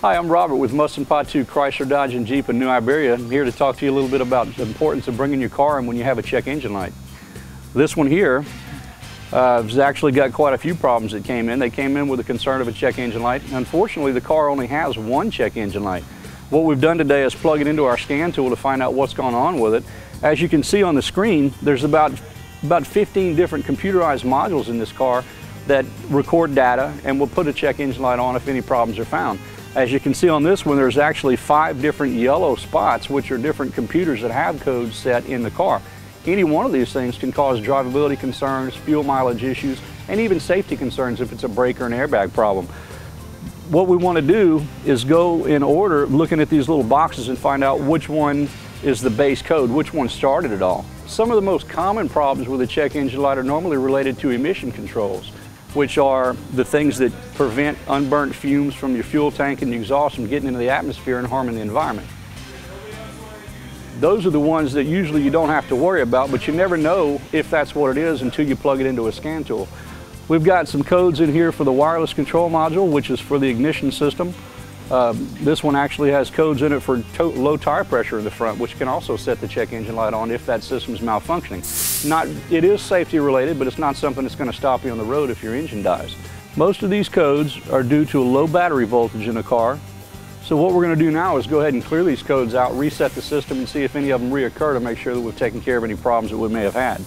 Hi, I'm Robert with Musson-Patout Chrysler, Dodge, and Jeep in New Iberia. I'm here to talk to you a little bit about the importance of bringing your car in when you have a check engine light. This one here has actually got quite a few problems that came in. They came in with a concern of a check engine light. Unfortunately, the car only has one check engine light. What we've done today is plug it into our scan tool to find out what's going on with it. As you can see on the screen, there's about 15 different computerized modules in this car that record data and will put a check engine light on if any problems are found. As you can see on this one, there's actually 5 different yellow spots, which are different computers that have codes set in the car. Any one of these things can cause drivability concerns, fuel mileage issues, and even safety concerns if it's a brake or an airbag problem. What we want to do is go in order, looking at these little boxes, and find out which one is the base code, which one started it all. Some of the most common problems with a check engine light are normally related to emission controls, which are the things that prevent unburnt fumes from your fuel tank and the exhaust from getting into the atmosphere and harming the environment. Those are the ones that usually you don't have to worry about, but you never know if that's what it is until you plug it into a scan tool. We've got some codes in here for the wireless control module, which is for the ignition system. This one actually has codes in it for low tire pressure in the front, which can also set the check engine light on if that system's malfunctioning. It is safety related, but it's not something that's going to stop you on the road if your engine dies. Most of these codes are due to a low battery voltage in the car. So what we're going to do now is go ahead and clear these codes out, reset the system, and see if any of them reoccur to make sure that we've taken care of any problems that we may have had.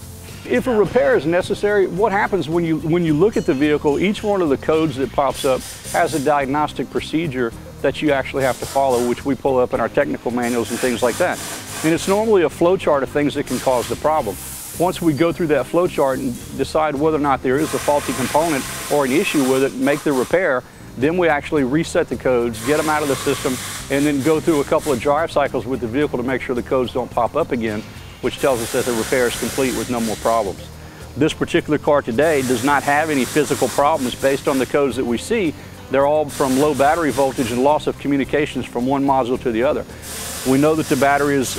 If a repair is necessary, what happens when you look at the vehicle, each one of the codes that pops up has a diagnostic procedure that you actually have to follow, which we pull up in our technical manuals and things like that. And it's normally a flow chart of things that can cause the problem. Once we go through that flow chart and decide whether or not there is a faulty component or an issue with it, make the repair, then we actually reset the codes, get them out of the system, and then go through a couple of drive cycles with the vehicle to make sure the codes don't pop up again, which tells us that the repair is complete with no more problems. This particular car today does not have any physical problems based on the codes that we see. They're all from low battery voltage and loss of communications from one module to the other. We know that the battery is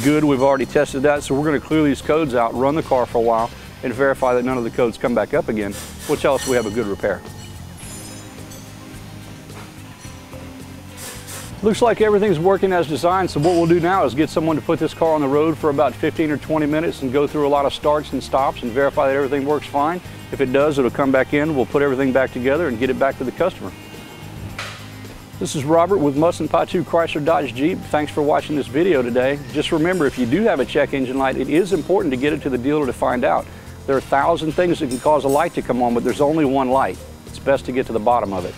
good. We've already tested that, so we're going to clear these codes out, run the car for a while, and verify that none of the codes come back up again, which tells us we have a good repair. Looks like everything's working as designed, so what we'll do now is get someone to put this car on the road for about 15 or 20 minutes and go through a lot of starts and stops and verify that everything works fine. If it does, it'll come back in, we'll put everything back together and get it back to the customer. This is Robert with Musson-Patout Chrysler, Dodge, Jeep. Thanks for watching this video today. Just remember, if you do have a check engine light, it is important to get it to the dealer to find out. There are 1,000 things that can cause a light to come on, but there's only one light. It's best to get to the bottom of it.